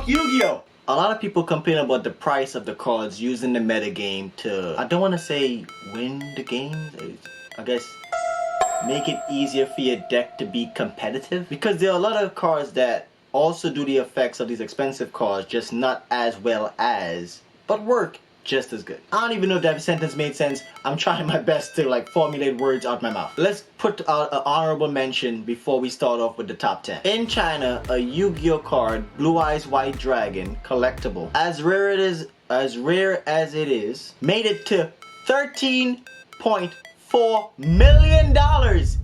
Yu-Gi-Oh! A lot of people complain about the price of the cards used in the metagame to, I don't want to say win the game, I guess make it easier for your deck to be competitive. Because there are a lot of cards that also do the effects of these expensive cards, just not as well as, but work just as good. I don't even know if that sentence made sense. I'm trying my best to like formulate words out my mouth. Let's put out an honorable mention before we start off with the top 10. In China, a Yu-Gi-Oh card, Blue Eyes White Dragon, collectible, as rare as it is, made it to $13.4 million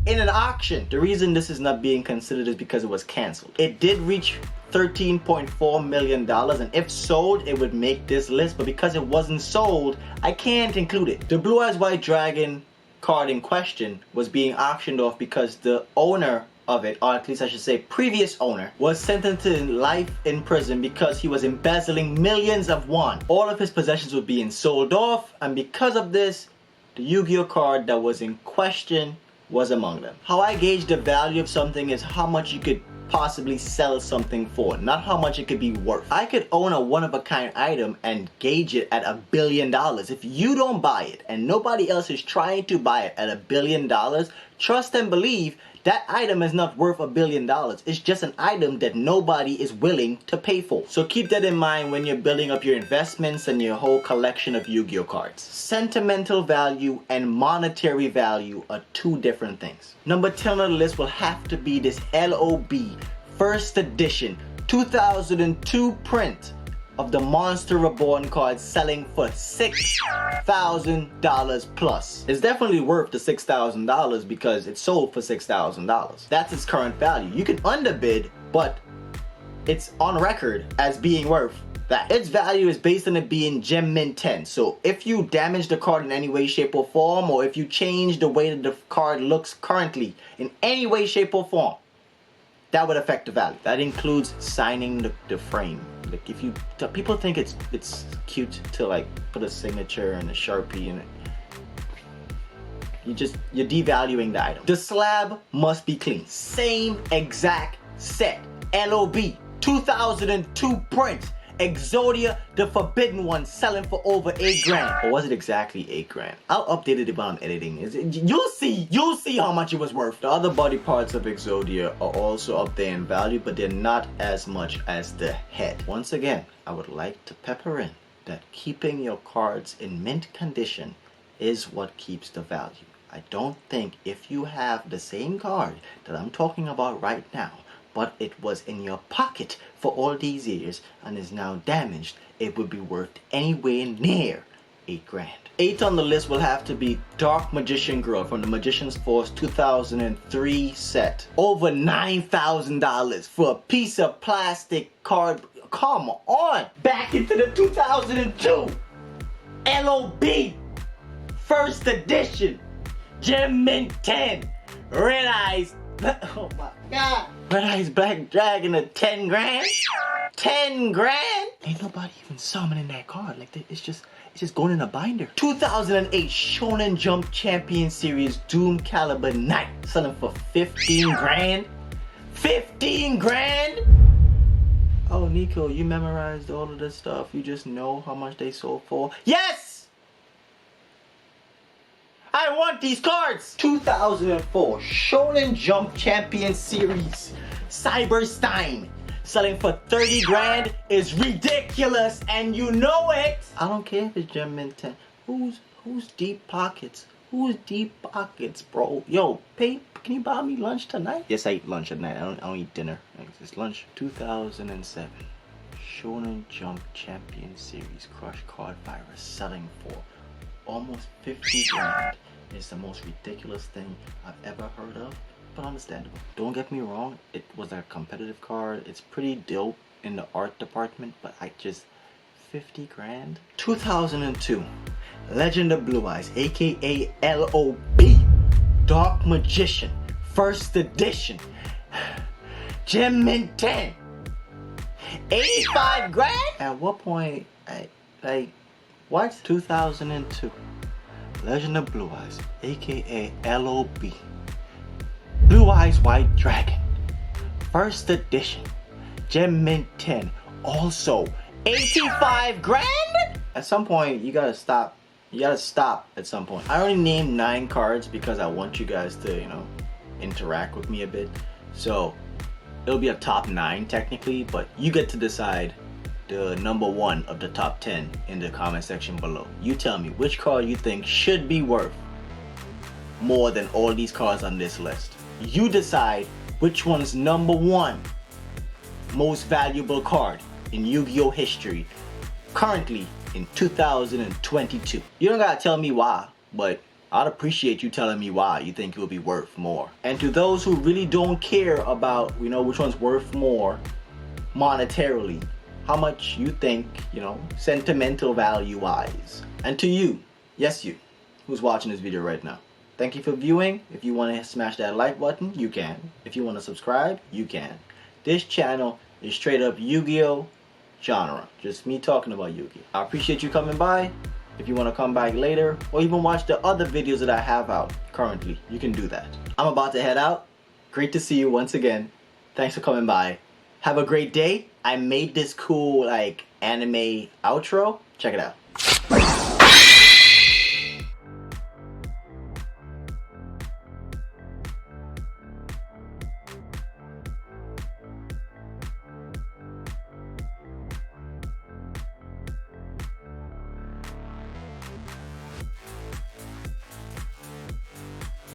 in an auction. The reason this is not being considered is because it was cancelled. It did reach $13.4 million, and if sold it would make this list, but because it wasn't sold I can't include it. The Blue Eyes White Dragon card in question was being auctioned off because the owner of it, or at least I should say previous owner, was sentenced to life in prison because he was embezzling millions of won. All of his possessions were being sold off, and because of this the Yu-Gi-Oh card that was in question was among them. How I gauge the value of something is how much you could possibly sell something for, not how much it could be worth. I could own a one-of-a-kind item and gauge it at $1 billion. If you don't buy it and nobody else is trying to buy it at $1 billion, trust and believe that item is not worth $1 billion. It's just an item that nobody is willing to pay for. So keep that in mind when you're building up your investments and your whole collection of Yu-Gi-Oh cards. Sentimental value and monetary value are two different things. Number 10 on the list will have to be this LOB first edition 2002 print of the Monster Reborn card, selling for $6,000 plus. It's definitely worth the $6,000 because it sold for $6,000. That's its current value. You can underbid, but it's on record as being worth that. Its value is based on it being gem mint 10. So if you damage the card in any way, shape, or form, or if you change the way that the card looks currently in any way, shape, or form, that would affect the value. That includes signing the frame. Like if you, people think it's cute to like put a signature and a Sharpie in it. You're devaluing the item. The slab must be clean. Same exact set. LOB 2002 print. Exodia, the Forbidden One, selling for over $8,000. Or was it exactly $8,000? I'll update it while I'm editing. You'll see how much it was worth. The other body parts of Exodia are also up there in value, but they're not as much as the head. Once again, I would like to pepper in that keeping your cards in mint condition is what keeps the value. I don't think if you have the same card that I'm talking about right now, but it was in your pocket for all these years and is now damaged, it would be worth anywhere near $8,000. 8 on the list will have to be Dark Magician Girl from the Magician's Force 2003 set. Over $9,000 for a piece of plastic card. Come on! Back into the 2002 LOB first edition Gem Mint 10 Red Eyes. Oh my god. Red Eyes Black Dragon at $10,000? $10,000? Ain't nobody even summoning that card. Like it's just going in a binder. 2008 Shonen Jump Champion Series Doom Caliber Knight, selling for $15,000? $15,000? Oh Nico, you memorized all of this stuff. You just know how much they sold for? Yes! I want these cards! 2004 Shonen Jump Champion Series Cyberstein, selling for $30,000 is ridiculous, and you know it! I don't care if it's Gem Mint 10. Who's deep pockets? Who's deep pockets, bro? Yo, can you buy me lunch tonight? Yes, I eat lunch at night. I don't eat dinner. It's lunch. 2007 Shonen Jump Champion Series Crush Card Virus, selling for almost $50,000. It's the most ridiculous thing I've ever heard of, but understandable. Don't get me wrong, it was a competitive card. It's pretty dope in the art department, but $50,000? 2002 Legend of Blue Eyes, aka LOB Dark Magician first edition Gem Mint 10, $85,000? At what point, what? 2002 Legend of Blue Eyes, aka LOB Blue Eyes White Dragon first edition Gem Mint 10, also 85 grand? At some point, you gotta stop. You gotta stop at some point. I only named 9 cards because I want you guys to, you know, interact with me a bit. So it'll be a top 9 technically, but you get to decide the number 1 of the top 10 in the comment section below. You tell me which card you think should be worth more than all these cards on this list. You decide which one's number 1 most valuable card in Yu-Gi-Oh history currently in 2022. You don't gotta tell me why, but I'd appreciate you telling me why you think it will be worth more. And to those who really don't care about, you know, which one's worth more monetarily, how much you think, you know, sentimental value wise. And to you, yes you, who's watching this video right now, thank you for viewing. If you want to smash that like button, you can. If you want to subscribe, you can. This channel is straight up Yu-Gi-Oh genre. Just me talking about Yu-Gi. I appreciate you coming by. If you want to come back later or even watch the other videos that I have out currently, you can do that. I'm about to head out. Great to see you once again. Thanks for coming by. Have a great day. I made this cool like anime outro. Check it out.